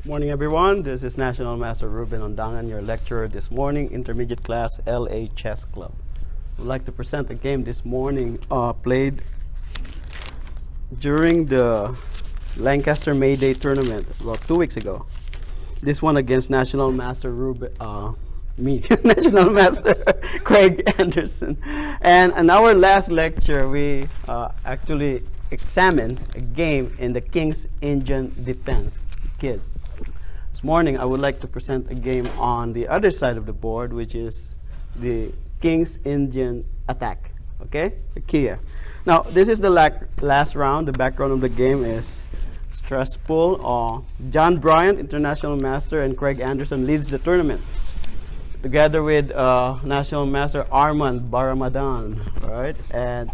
Morning, everyone. This is National Master Ruben Ondangan, your lecturer this morning, intermediate class LA Chess Club. I'd like to present a game this morning played during the Lancaster May Day tournament about 2 weeks ago. This one against National Master Ruben, National Master Craig Anderson. And in our last lecture, we actually examined a game in the King's Indian Defense Kid. This morning, I would like to present a game on the other side of the board, which is the King's Indian Attack. Okay, the Kia. Now, this is the last round. The background of the game is stressful. John Bryant, international master, and Craig Anderson leads the tournament, together with national master Armand Baramadan. All right, and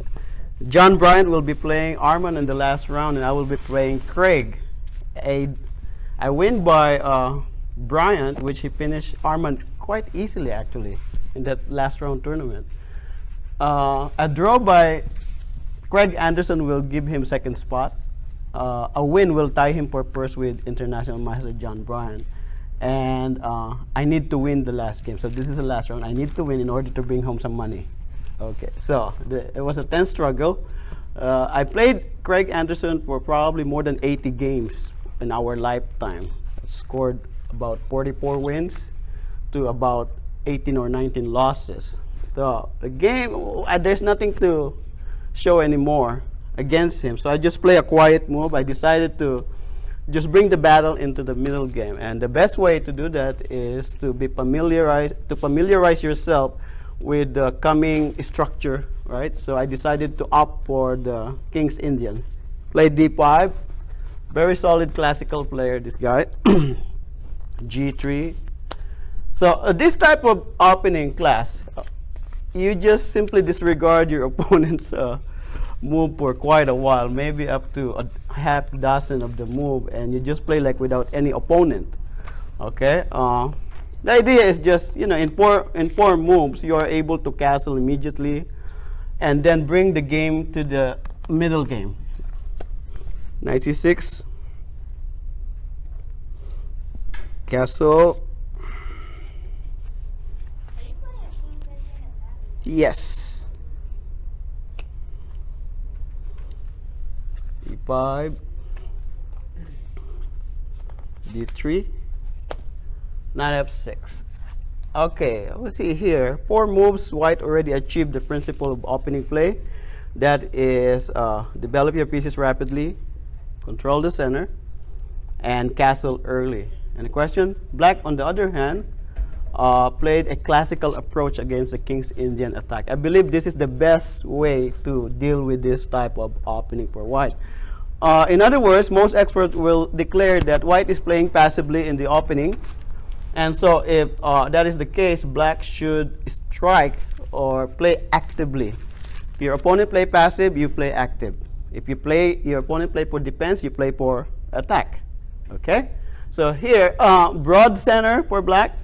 John Bryant will be playing Armand in the last round, and I will be playing Craig. I win by Bryant, which he finished Armand quite easily, actually, in that last round tournament. A draw by Craig Anderson will give him second spot. A win will tie him for first with international master John Bryant. And I need to win the last game. So this is the last round. I need to win in order to bring home some money. Okay, so it was a tense struggle. I played Craig Anderson for probably more than 80 games in our lifetime. I scored about 44 wins to about 18 or 19 losses. So the game, there's nothing to show anymore against him. So I just play a quiet move. I decided to just bring the battle into the middle game. And the best way to do that is to familiarize yourself with the coming structure, right? So I decided to opt for the King's Indian. Play D5. Very solid classical player, this guy. G3. So this type of opening class, you just simply disregard your opponent's move for quite a while, maybe up to a half dozen of the move, and you just play like without any opponent. Okay. The idea is just, in four moves, you are able to castle immediately, and then bring the game to the middle game. Knight c6, castle. Yes. e5, d3, knight f6. Okay, we see here 4 moves. White already achieved the principle of opening play. That is, develop your pieces rapidly, control the center, and castle early. And the question, Black, on the other hand, played a classical approach against the King's Indian attack. I believe this is the best way to deal with this type of opening for White. In other words, most experts will declare that White is playing passively in the opening. And so if that is the case, Black should strike or play actively. If your opponent play passive, you play active. If your opponent play for defense, you play for attack. Okay? So here, broad center for Black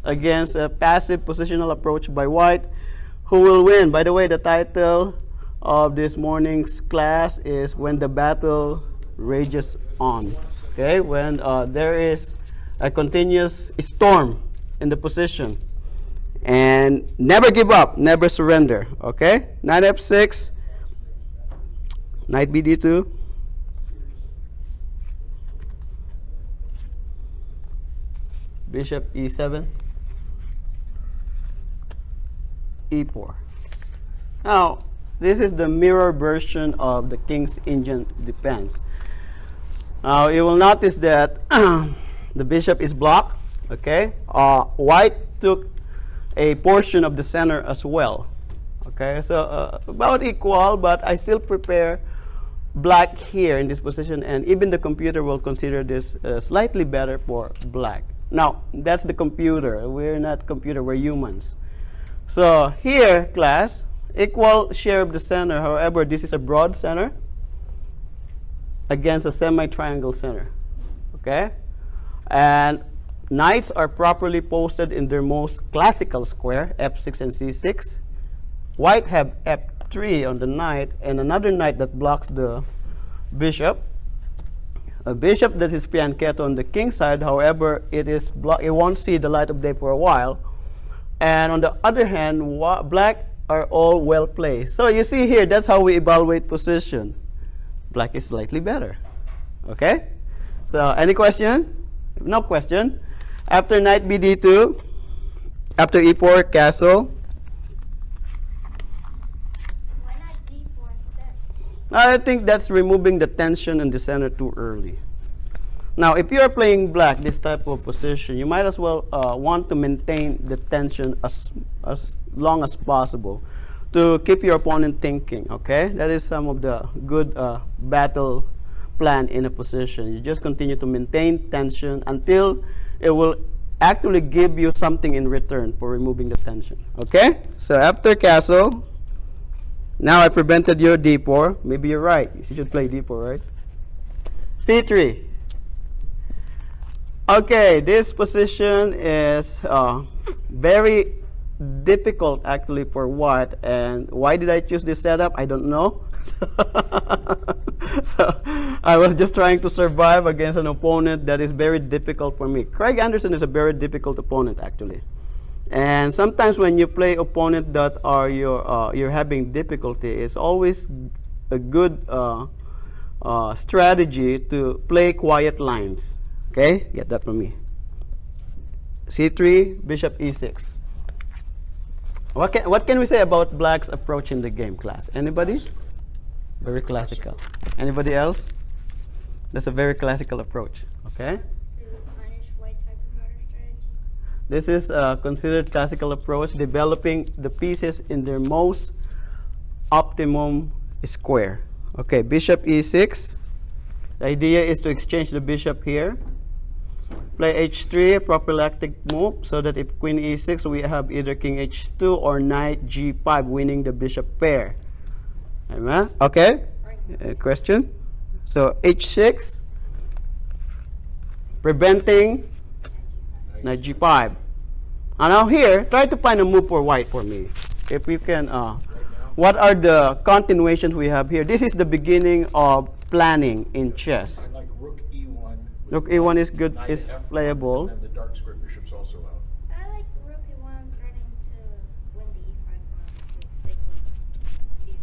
against a passive positional approach by White. Who will win? By the way, the title of this morning's class is When the Battle Rages On. Okay? When there is a continuous storm in the position. And never give up, never surrender. Okay? Knight f6, knight bd2, bishop e7, e4. Now, this is the mirror version of the King's Indian defense. Now, you will notice that the bishop is blocked. Okay? White took a portion of the center as well. Okay? So, about equal, but I still prepare Black here in this position, and even the computer will consider this slightly better for Black. Now, that's the computer. We're not computer, we're humans. So here, class, equal share of the center. However, this is a broad center against a semi-triangle center. Okay? And knights are properly posted in their most classical square, f6 and c6. White have f3 on the knight, and another knight that blocks the bishop. A bishop that is pianqueto on the king side, however, it won't see the light of day for a while. And on the other hand, black are all well placed. So you see here, that's how we evaluate position. Black is slightly better. Okay? So any question? No question. After knight bd2, after e4, castle. Why not d4 instead? I think that's removing the tension in the center too early. Now, if you are playing black, this type of position, you might as well want to maintain the tension as long as possible to keep your opponent thinking, okay? That is some of the good battle plan in a position. You just continue to maintain tension until it will actually give you something in return for removing the tension, okay? So after castle, now I prevented your d4. Maybe you're right. You should play d4, right? c3. Okay, this position is very difficult actually for white. And why did I choose this setup? I don't know. So, I was just trying to survive against an opponent that is very difficult for me. Craig Anderson is a very difficult opponent actually. And sometimes when you play opponent that are you're having difficulty, it's always a good strategy to play quiet lines. Okay, get that from me. c3, bishop e6. What can we say about black's approach in the game, class? Anybody? Very classical. Anybody else? That's a very classical approach. Okay. To punish white's hypermotor strategy. This is considered classical approach, developing the pieces in their most optimum square. Okay, bishop e6. The idea is to exchange the bishop here. Play h3, a prophylactic move, so that if queen e6, we have either king h2 or knight g5, winning the bishop pair. Amen? Okay? Question? So h6, preventing knight g5. And now here, try to find a move for white for me. If you can, what are the continuations we have here? This is the beginning of planning in chess. Like rook e1. Rook e1 is good, Knight is f1, playable. And the dark square bishop's also out. I like rook e1 threatening to win the e5 pawn. D5.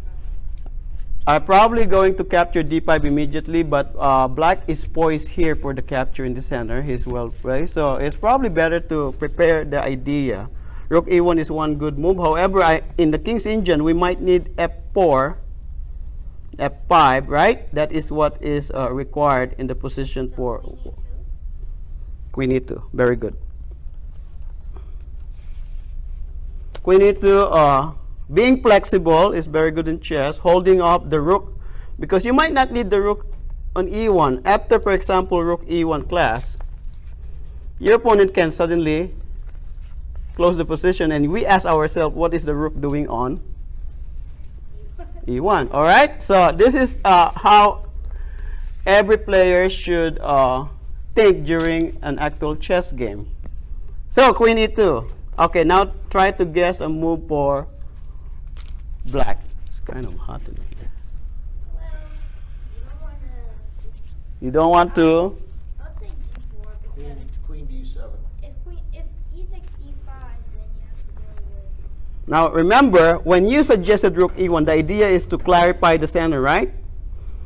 I'm probably going to capture d5 immediately, but black is poised here for the capture in the center. He's well placed, so it's probably better to prepare the idea. Rook e1 is one good move. However, in the king's engine, we might need f4, f5, right? That is what is required in the position So for queen queen e2. e2. Very good. Queen e2, being flexible is very good in chess. Holding up the rook, because you might not need the rook on e1. After, for example, rook e1 class, your opponent can suddenly close the position, and we ask ourselves, what is the rook doing on e1? All right, so this is how every player should think during an actual chess game. So queen e2. Okay, now try to guess a move for black. It's kind of hot in here. Well, you don't want to. You don't want to. I'll say d4 because Queen d7. if he takes d5, then you have to deal with. Now remember, when you suggested rook e1, the idea is to clarify the center, right?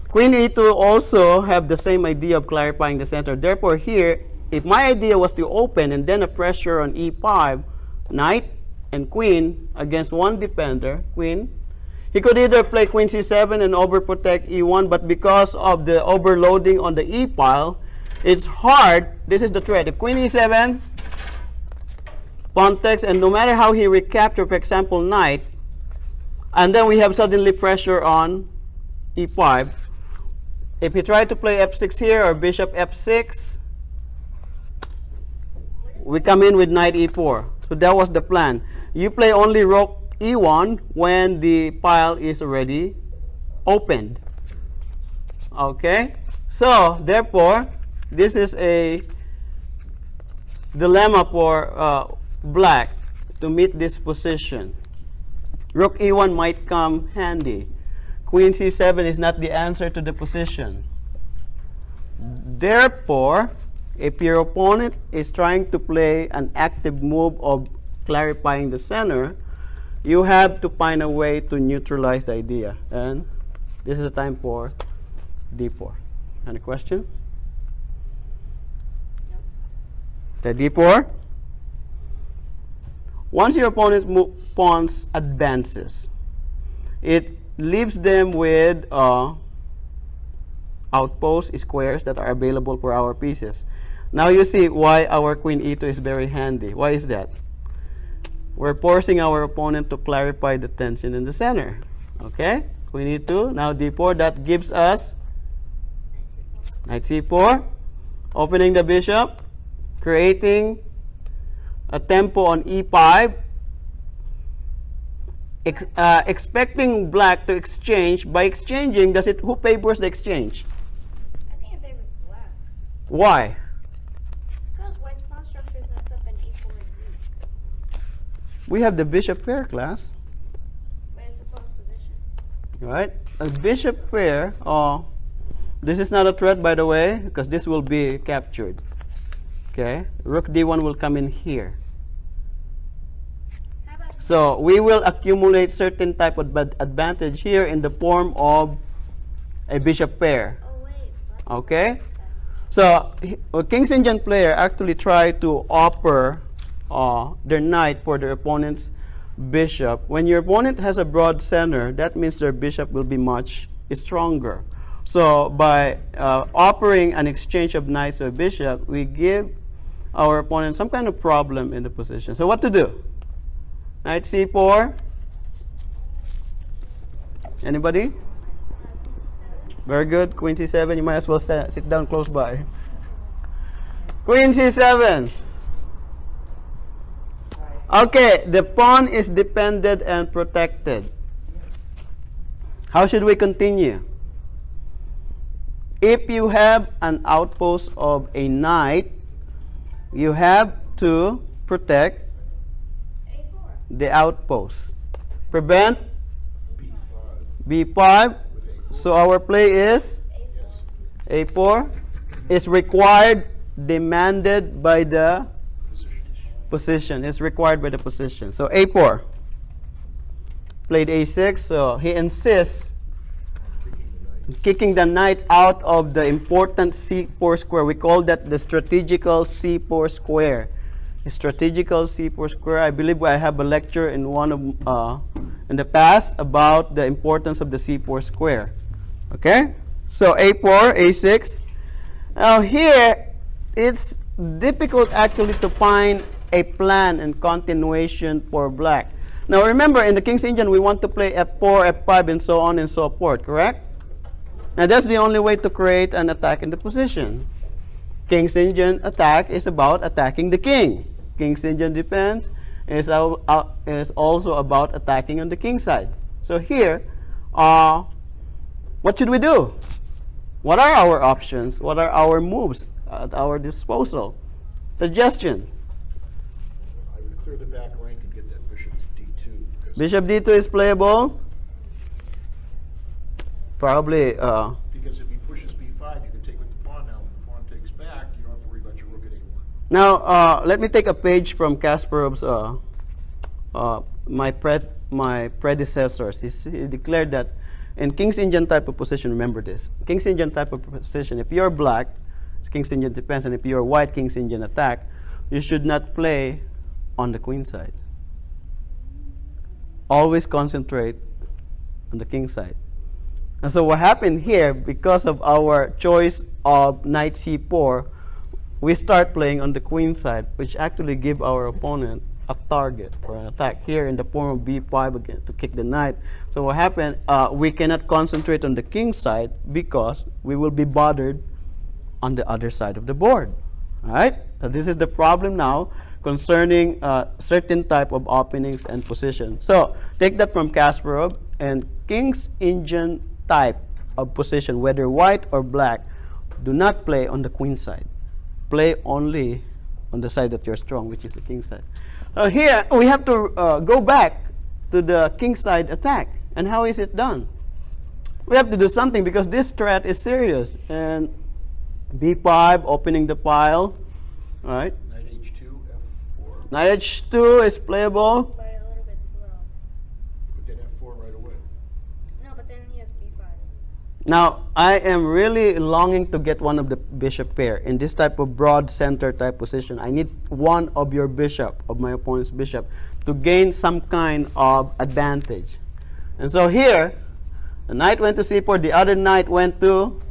Queen e2 also have the same idea of clarifying the center. Therefore here, if my idea was to open and then a pressure on e5, knight and queen against one defender, queen, he could either play queen c7 and overprotect e1, but because of the overloading on the e file, it's hard. This is the threat. If queen e7, pawn takes, and no matter how he recapture, for example, knight, and then we have suddenly pressure on e5. If he tried to play f6 here or bishop f6, we come in with knight e4. So that was the plan. You play only rook e1 when the file is already opened. Okay? So, therefore, this is a dilemma for black to meet this position. Rook e1 might come handy. Queen c7 is not the answer to the position. Therefore, if your opponent is trying to play an active move of clarifying the center, you have to find a way to neutralize the idea. And this is the time for d4. Any question? The d4. Once your opponent's pawns advances, it leaves them with outpost squares that are available for our pieces. Now you see why our queen e2 is very handy. Why is that? We're forcing our opponent to clarify the tension in the center. Okay? Queen e2, now d4, that gives us knight c4, opening the bishop, creating a tempo on e5, expecting black to exchange. By exchanging, who favors the exchange? I think it favors black. Why? Because white's pawn structure is messed up in a4 and e. We have the bishop pair, class. But it's a close position. Right? A bishop pair. Oh, this is not a threat, by the way, because this will be captured. Okay? Rook d1 will come in here. How about So we will accumulate certain type of advantage here in the form of a bishop pair. oh wait, black Okay? So a King's Indian player actually try to offer their knight for their opponent's bishop. When your opponent has a broad center, that means their bishop will be much stronger. So by offering an exchange of knights or bishop, we give our opponent some kind of problem in the position. So what to do? Knight c4. Anybody? Very good. Queen c7. You might as well sit down close by. Queen c7. Okay, the pawn is defended and protected. How should we continue? If you have an outpost of a knight, you have to protect a4. the outpost. Prevent B5. b5. So our play is a4. a4. Is required, demanded by the position. It's required by the position. So a4. Played a6. So he insists kicking the knight out of the important c4 square. We call that the strategical c4 square. The strategical c4 square. I believe I have a lecture in in the past about the importance of the c4 square. Okay? So a4, a6. Now here, it's difficult actually to find a plan and continuation for black. Now remember, in the King's Indian, we want to play f4, f5, and so on and so forth, correct? Now that's the only way to create an attack in the position. King's Indian attack is about attacking the king. King's Indian defense is also about attacking on the king side. So here, what should we do? What are our options? What are our moves at our disposal? Suggestion. I would clear the back rank and get that bishop to d2. because- Bishop d2 is playable. Probably, Because if he pushes b5, you can take with the pawn now. When the pawn takes back, you don't have to worry about your rook at a1. now let me take a page from Kasparov's, my predecessors. He declared that in King's Indian type of position, remember this, King's Indian type of position, if you're black, it's King's Indian defense, and if you're white, King's Indian attack, you should not play on the queen side. Always concentrate on the king side. And so what happened here, because of our choice of knight c4, we start playing on the queen side, which actually give our opponent a target for an attack here in the form of b5 again to kick the knight. So what happened, we cannot concentrate on the king side because we will be bothered on the other side of the board. All right? So this is the problem now concerning certain type of openings and position. So take that from Kasparov, and King's Indian type of position, whether white or black, do not play on the queen side. Play only on the side that you're strong, which is the king side. Here, we have to go back to the king side attack. And how is it done? We have to do something because this threat is serious. And B5, opening the pile. All right. Knight H2, F4. Knight H2 is playable. But a little bit slow. But then F4 right away. No, but then he has B5. Now, I am really longing to get one of the bishop pair. In this type of broad center type position, I need one of your bishop, of my opponent's bishop, to gain some kind of advantage. And so here, the knight went to c4, the other knight went to,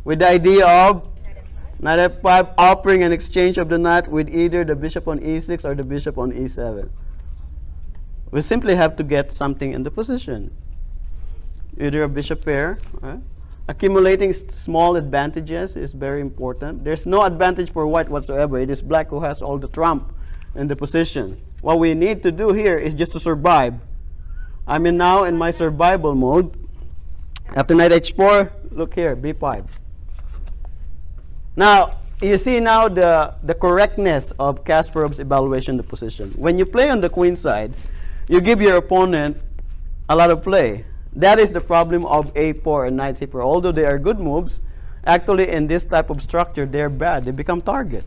with the idea of Knight F5. knight f5, offering an exchange of the knight with either the bishop on e6 or the bishop on e7. We simply have to get something in the position. Either a bishop pair. Right? Accumulating small advantages is very important. There's no advantage for white whatsoever. It is black who has all the trump in the position. What we need to do here is just to survive. I'm now in my survival mode. After knight h4, look here, b5. Now, you see now the correctness of Kasparov's evaluation of the position. When you play on the queen side, you give your opponent a lot of play. That is the problem of a4 and knight c4. Although they are good moves, actually in this type of structure, they're bad. They become target.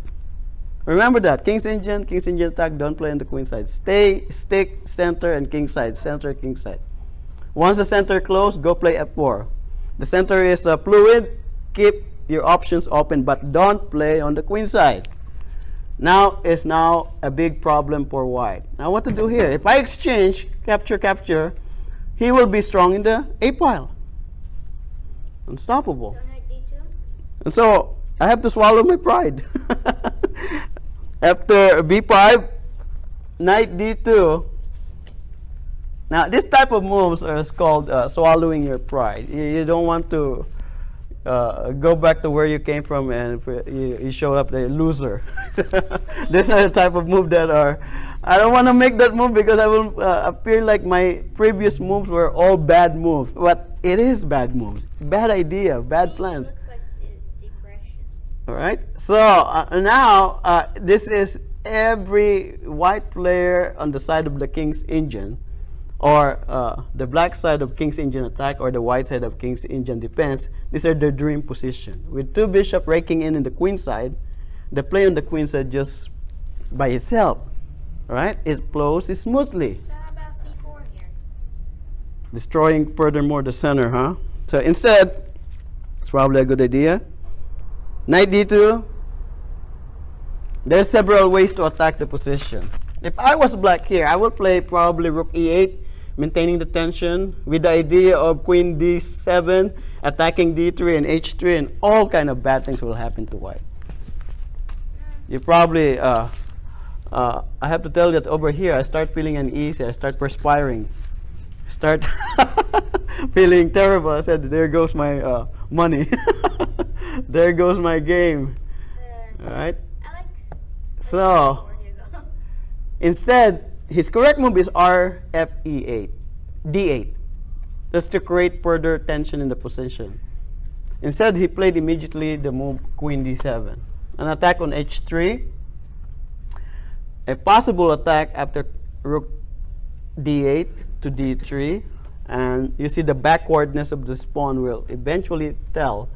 Remember that. King's Indian attack, don't play on the queen side. Stay, stick, center, and king side. Center, king side. Once the center closed, go play f4. The center is fluid. Keep your options open, but don't play on the queen side. Now is now a big problem for white. Now what to do here? If I exchange, capture, capture, he will be strong in the a pile. Unstoppable. So knight D2? And so I have to swallow my pride. After b5, knight d2. Now this type of moves is called swallowing your pride. You don't want to go back to where you came from and you showed up the loser. This is the type of move that are, I don't want to make that move because I will appear like my previous moves were all bad moves. But it is bad moves, bad idea, bad plans. Looks like depression. All right. So now this is every white player on the side of the King's Indian, or the black side of King's Indian attack, or the white side of King's Indian defense. These are their dream position. With two bishops raking in the queen side, the play on the queen side just by itself, all right, it flows smoothly, So how about C4 here? destroying furthermore the center, huh? So instead, it's probably a good idea. Knight d2. There's several ways to attack the position. If I was black here, I would play probably rook e8, maintaining the tension with the idea of queen d7, attacking d3 and h3, and all kind of bad things will happen to white. You probably, I have to tell you that over here, I start feeling uneasy, I start perspiring, start feeling terrible. I said, there goes my money. There goes my game. All right. Alex? So, Here you go. instead, his correct move is rfe8, d8. That's to create further tension in the position. Instead, he played immediately the move queen d7. An attack on h3. A possible attack after rook d8 to d3. And you see the backwardness of the pawn will eventually tell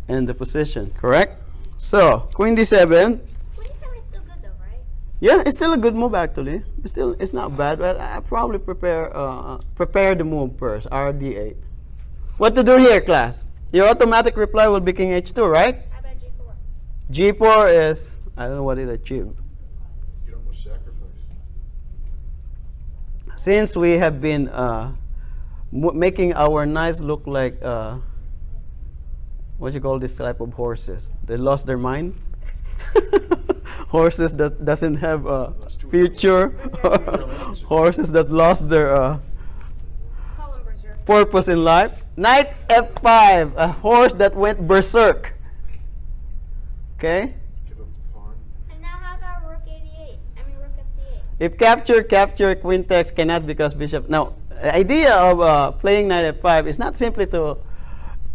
in the position, correct? So, queen d7. Queen D7 is still good though, right? Yeah, it's still a good move actually. It's not bad, but I probably prepare the move first, rd8. What to do here, class? Your automatic reply will be king h2, right? How about G4? G4 is, I don't know what it achieved. You almost sacrifice. Since we have been making our knights look like what you call this type of horses? They lost their mind. Horses that doesn't have a future. Horses that lost their Call him Berserker. purpose in life. Knight f5, a horse that went berserk. Okay? Give up the pawn. And now how about Rook 88? I mean Rook F8. If capture, queen takes cannot because bishop. Now, the idea of playing knight f5 is not simply to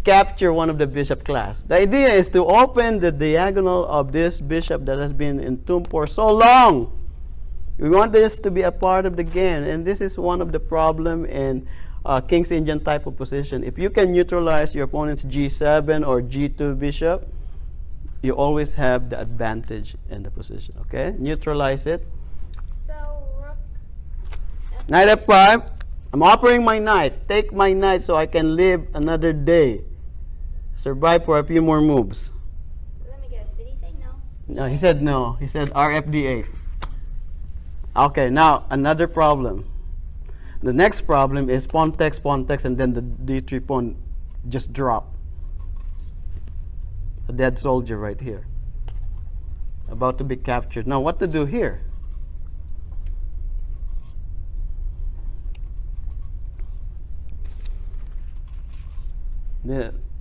capture one of the bishop class. The idea is to open the diagonal of this bishop that has been entombed for so long. We want this to be a part of the game, and this is one of the problem in King's Indian type of position, if you can neutralize your opponent's G7 or G2 bishop, you always have the advantage in the position. Okay, neutralize it. So rook. Knight F5. I'm offering my knight. Take my knight so I can live another day. Survive for a few more moves. Let me guess. Did he say no? No, he said no. He said RFD8. Okay, now another problem. The next problem is pawn takes, and then the D3 pawn just drop. A dead soldier right here. About to be captured. Now what to do here?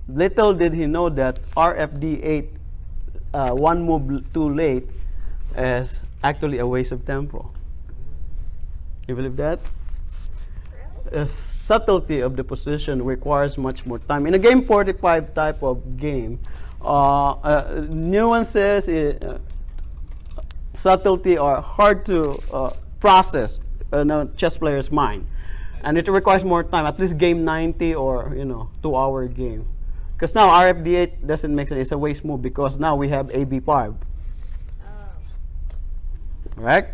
Little did he know that RFD8, one move too late, is actually a waste of tempo. You believe that? Really? The subtlety of the position requires much more time. In a game 45 type of game, nuances, subtlety are hard to process in a chess player's mind. And it requires more time, at least game 90 or 2-hour game. Because now RFD8 doesn't make sense. It's a waste move because now we have AB5. Oh. Right?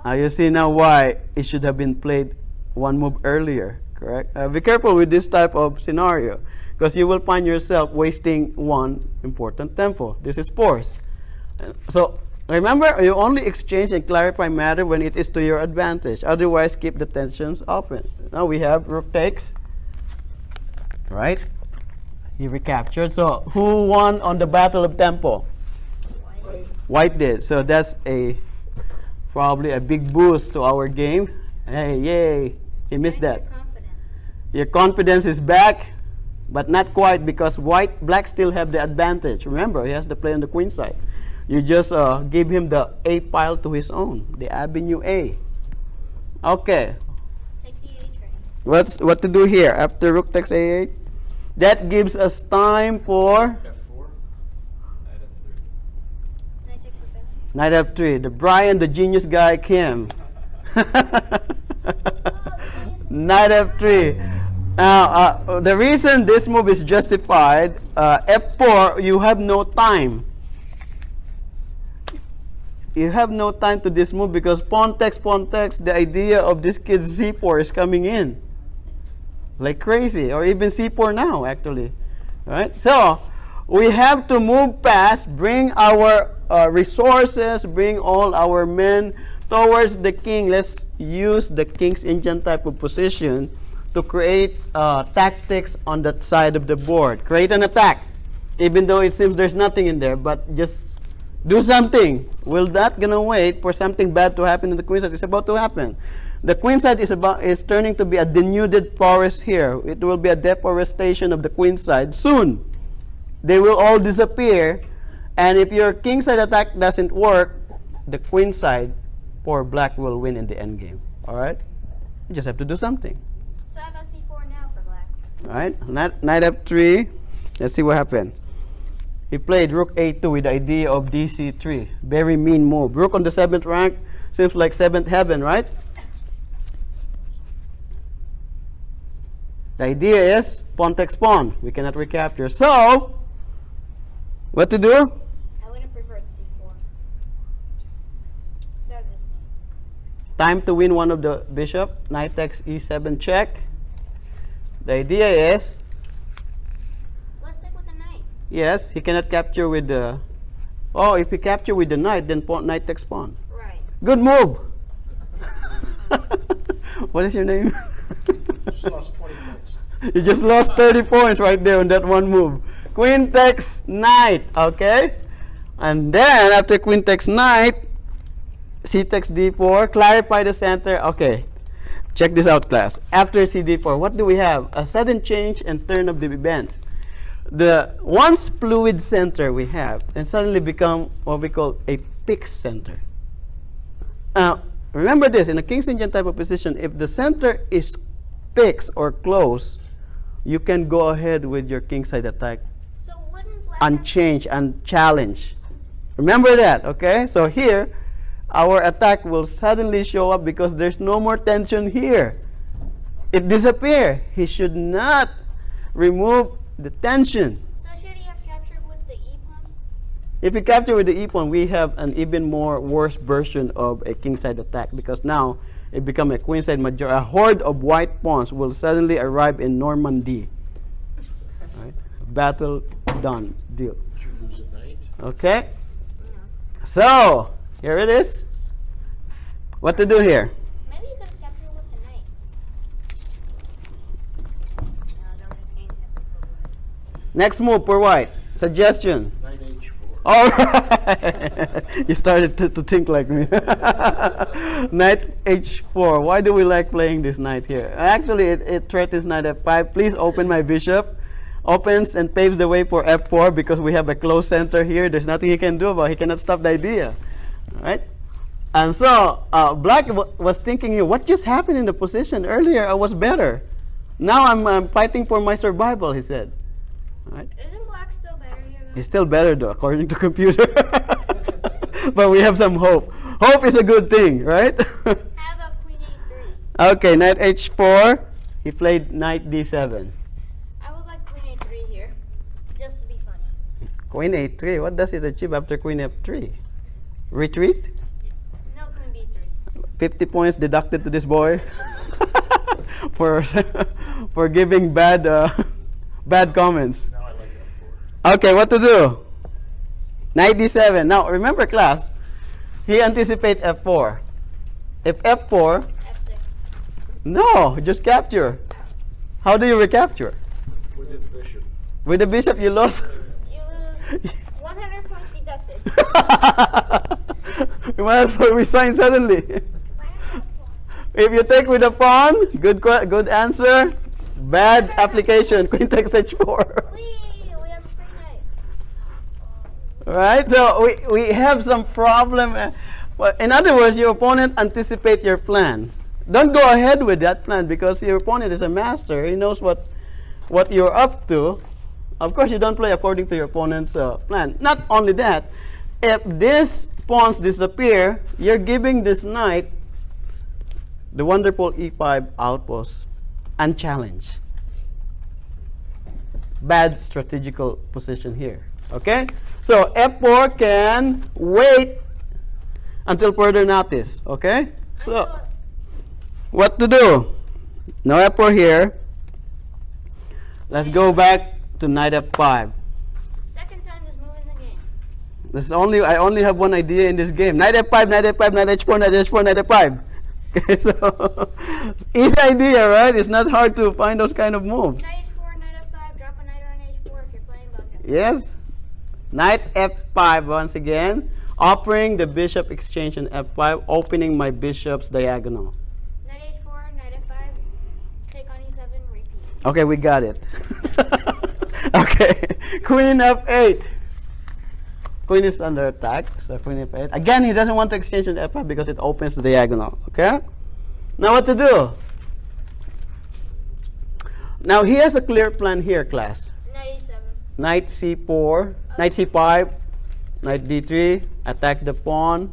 Now you see now why it should have been played one move earlier. Correct? Be careful with this type of scenario because you will find yourself wasting one important tempo. This is force. So remember, you only exchange and clarify matter when it is to your advantage. Otherwise, keep the tensions open. Now we have rook takes. Right? He recaptured. So who won on the battle of tempo? White. White did. So that's probably a big boost to our game. Hey, yay! He missed that. Your confidence. Your confidence is back, but not quite because black still have the advantage. Remember, he has to play on the queen side. You just give him the A pile to his own, the avenue A. Okay, Take the A train. what to do here after rook takes A8? That gives us time for F4. Knight takes the 7. knight F3. The Brian, the genius guy, Kim. Knight F3. Now, the reason this move is justified, F4, you have no time. You have no time to this move because pawn takes, the idea of this kid's C4 is coming in. Like crazy, or even C4 now, actually. Right? So, we have to move fast, bring our resources, bring all our men towards the king. Let's use the King's Indian type of position to create tactics on that side of the board. Create an attack, even though it seems there's nothing in there, but just do something. We're not gonna wait for something bad to happen in the queen side. It's about to happen. The queen side is turning to be a denuded forest here. It will be a deforestation of the queen side soon. They will all disappear, and if your king side attack doesn't work, the queen side for black will win in the end game. All right, you just have to do something. So how about C4 now for black? All right, knight F3. Let's see what happened. He played rook A2 with the idea of DC3. Very mean move. Rook on the 7th rank seems like 7th heaven, right? The idea is pawn takes pawn. We cannot recapture. So, what to do? I would have preferred C4. That's just me. Time to win one of the bishop. Knight takes E7 check. The idea is, Let's stick with the knight. yes, he cannot capture with the... Oh, if he capture with the knight, then knight takes pawn. Right. Good move. What is your name? Just lost 20 points. You just lost 30 points right there on that one move. Queen takes knight, okay? And then after queen takes knight, c takes d4, clarify the center. Okay, check this out, class. After cd4, what do we have? A sudden change and turn of the event. The once fluid center we have and suddenly become what we call a fixed center. Now, remember this, in a King's Indian type of position, if the center is fixed or close, you can go ahead with your kingside attack So wouldn't black unchanged and challenge. Remember that, okay? So here, our attack will suddenly show up because there's no more tension here. it disappear. He should not remove the tension. So should he have captured with the e-pawn? If we capture with the e-pawn, we have an even more worse version of a kingside attack, because now it becomes a queenside major. A horde of white pawns will suddenly arrive in Normandy. Right? Battle done. Deal. Should lose a knight. Okay. So here it is. What to do here? Maybe you could have captured with the knight. No, just gain tempo. Next move for white. Suggestion. Knight h4. All right. You started to think like me. Knight h4. Why do we like playing this knight here? Actually, it threatens knight f5. Please open my bishop. Opens and paves the way for f4 because we have a closed center here. There's nothing he can do about it. He cannot stop the idea. All right? And so black was thinking here, what just happened in the position? Earlier I was better. Now I'm fighting for my survival, he said. All right? Isn't black still better here though? He's still better though, according to computer. But we have some hope. Hope is a good thing, right? How about queen a3? Okay, knight h4. He played knight d7. I would like queen a3 here, just to be funny. Queen a3. What does it achieve after queen f3? Retreat? No, queen b3. 50 points deducted to this boy for for giving bad bad comments. Now I like f4. Okay, what to do? Knight d7. Now remember, class, he anticipate f4. If f4, f6. no, just capture. How do you recapture? With the bishop. With the bishop, you lost. You lose 100 points deducted. You might as well resign suddenly. If you take with the pawn, good answer. Bad application. Queen takes h4. We have a free knight. Right? So we have some problem. Well, in other words, your opponent anticipate your plan. Don't go ahead with that plan because your opponent is a master. He knows what you're up to. Of course, you don't play according to your opponent's plan. Not only that, if these pawns disappear, you're giving this knight the wonderful e5 outpost unchallenged. Bad strategical position here. Okay? So f4 can wait until further notice. Okay? So what to do? No f4 here. Let's go back to knight f5. Second time this move in the game. This is I only have one idea in this game. Knight f5, knight f5, knight h4, knight h4, knight f5. Okay, so easy idea, right? It's not hard to find those kind of moves. Knight h4, knight f5, drop a knight on h4 if you're playing bucket. Yes. Knight f5 once again, offering the bishop exchange in f5, opening my bishop's diagonal. Knight h4, knight f5, take on e7, repeat. Okay, we got it. Okay, queen f8. Queen is under attack, so queen f8. Again, he doesn't want to exchange in f5 because it opens the diagonal. Okay? Now what to do? Now he has a clear plan here, class. Knight e7. Knight c4, knight c5, knight d3, attack the pawn.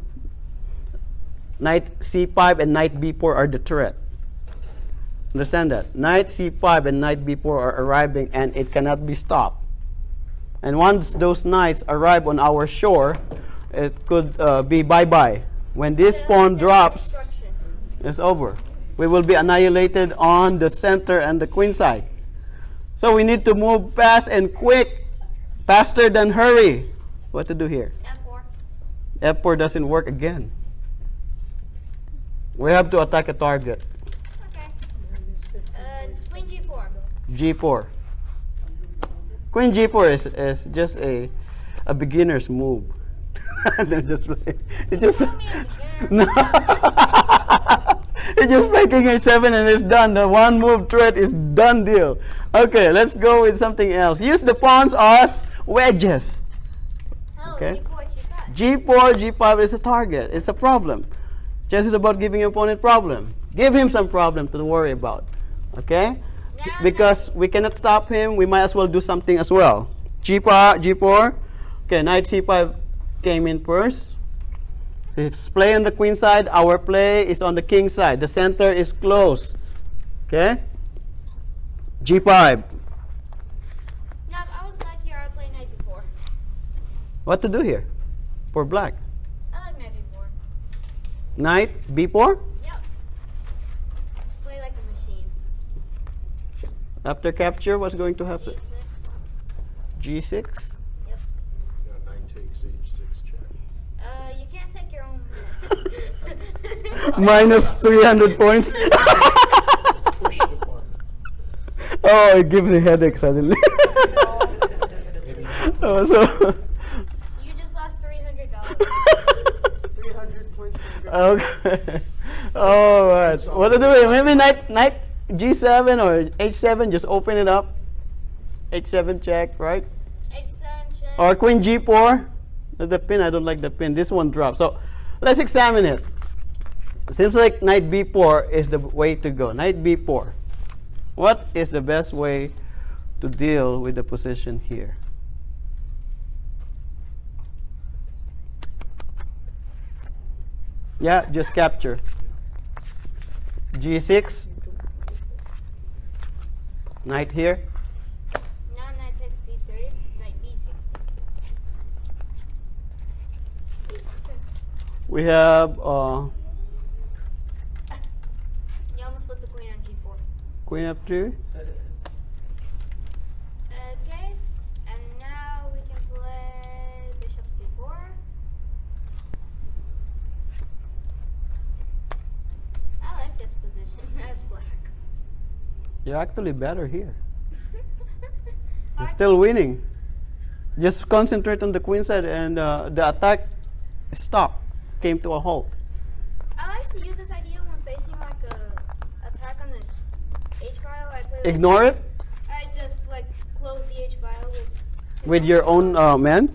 Knight c5 and knight b4 are the threat. Understand that? Knight c5 and knight b4 are arriving and it cannot be stopped. And once those knights arrive on our shore, it could be bye-bye. When this pawn drops, Destruction. it's over. We will be annihilated on the center and the queen side. So we need to move fast and quick, faster than hurry. What to do here? f4. f4 doesn't work again. We have to attack a target. Okay. Queen g4. g4. Queen g4 is just a beginner's move. They're just it just Call me a beginner. no. It's just like king h7 and it's done. The one move threat is done deal. Okay, let's go with something else. Use the pawns as wedges. Oh, Okay. g4, g5. G4, G5 is a target. It's a problem. Chess is about giving your opponent problem. Give him some problem to worry about. Okay? Because we cannot stop him, we might as well do something as well. G4. Okay, knight c5 came in first. It's play on the queen side. Our play is on the king side. The center is closed. Okay. G5. Now, if I was black here, I would play knight before. What to do here? For black. I like knight before. Knight B4. Yep. Play like a machine. After capture, what's going to happen? G6. G6. Yep. Now knight takes H6 check. You can't take your own. Minus 300 points. Push the pawn. Oh, it gives me a headache suddenly. Maybe Oh, so You just lost $300. 300 points. okay. All right. What to do here? Maybe knight G7 or H7. Just open it up. H7 check, right? H7 check. Or Queen G4. The pin. I don't like the pin. This one drops. So let's examine it. Seems like knight B4 is the way to go. Knight B4. What is the best way to deal with the position here? Yeah, just capture. G6. Knight here. Now knight takes D3. Knight B takes We have You almost put the queen on G4. Queen F2. Okay. And now we can play bishop C4. I like this position as black. You're actually better here. You're still winning. Just concentrate on the queen side and the attack stopped, came to a halt. I like to use this idea when facing like a attack on the H file. I play like, Ignore it I just like close the H file with your own man.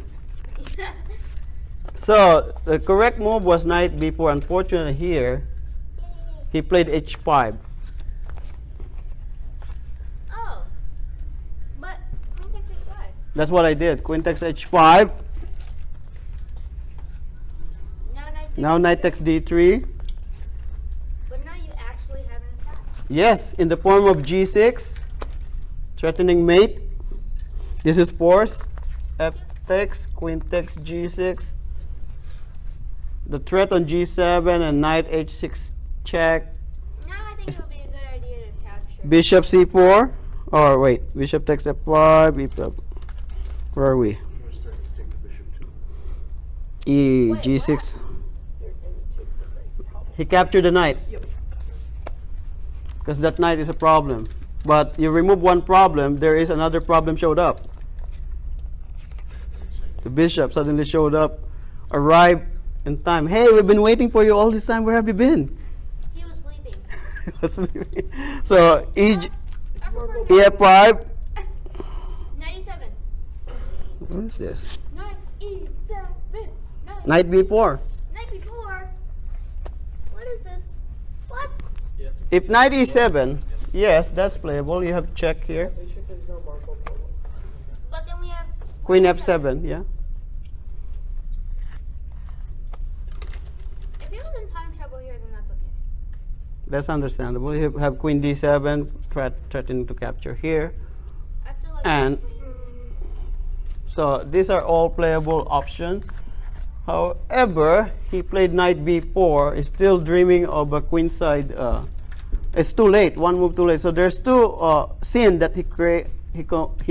So the correct move was knight b4. Unfortunately here, he played h5. Oh, but queen takes H5. That's what I did. Queen takes h5. Now knight takes d3. But now you actually have an attack. Yes, in the form of g6, threatening mate. This is force. F takes, queen takes g6. The threat on g7 and knight h6 check. Now I think it would be a good idea to capture. Bishop c4. Or wait, bishop takes f5. Where are we? you want to start to take the bishop too. E Wait, g6. They're going to take the right problem. He captured the knight Yep. because that knight is a problem. But you remove one problem, there is another problem showed up. The bishop suddenly showed up, arrived in time. Hey, we've been waiting for you all this time. Where have you been? He was sleeping. So I prefer ef5. 97. What is this? Knight E7. Knight b4. Knight before. What is this? What? Yes. If knight e7, yes, that's playable. You have check here. Bishop is now Marco Polo. But then we have Queen f7, yeah. If he was in time trouble here, then that's okay. That's understandable. You have queen d7, threatening to capture here. I still like And so these are all playable options. However, he played knight b4, is still dreaming of a queenside. It's too late, one move too late. So there's two sin that he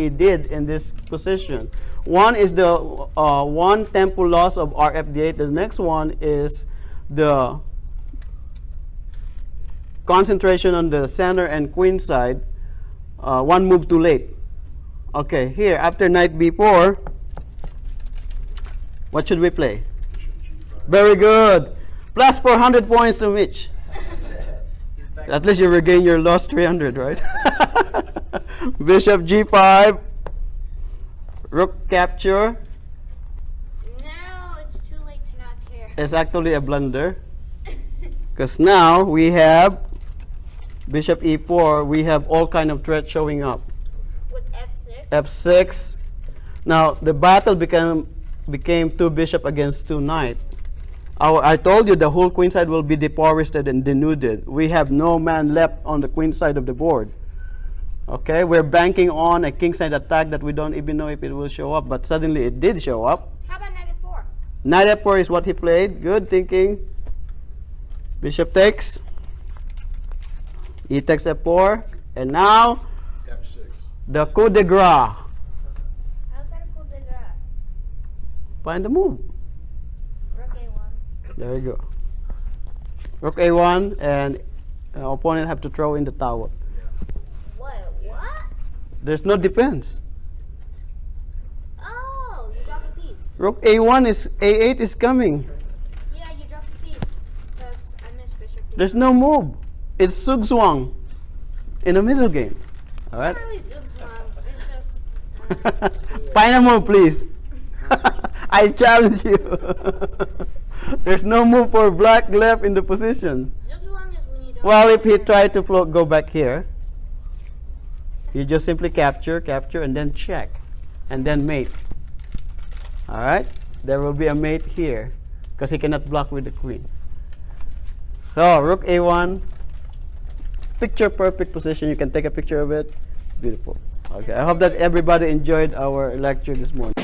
did in this position. One is the one tempo loss of rfd8. The next one is the concentration on the center and queen side. One move too late. Okay, here after knight b4, what should we play? Bishop g5. Very good. Plus 400 points to Mitch. At least you regain your lost 300, right? Bishop g5. Rook capture. Now it's too late to not care. Is actually a blunder. Because now we have bishop e4. We have all kind of threats showing up. With F6. F6. Now the battle became two bishop against two knight. I told you the whole queen side will be deforested and denuded. We have no man left on the queen side of the board. Okay, we're banking on a king side attack that we don't even know if it will show up, but suddenly it did show up. How about knight f4? Knight f4 is what he played. Good thinking. Bishop takes. E takes f4. And now, F6. the coup de grace. How's that a coup de grace? Find the move. Rook a1. There you go. Rook a1, and opponent have to throw in the tower. What? There's no defense. Oh, you drop a piece. Rook a1 is a8 is coming. Yeah, you drop a piece. Because I missed bishop d. There's no move. It's Sugswang in the middle game. All right. Not really Zugzwang. It's just. Find a move, please. I challenge you. There's no move for black left in the position. Zugzwang is when you don't. Well, if he tried to go back here, you just simply capture, and then check, and then mate. All right. There will be a mate here, because he cannot block with the queen. So rook a1, picture perfect position. You can take a picture of it. Beautiful. Okay. I hope that everybody enjoyed our lecture this morning.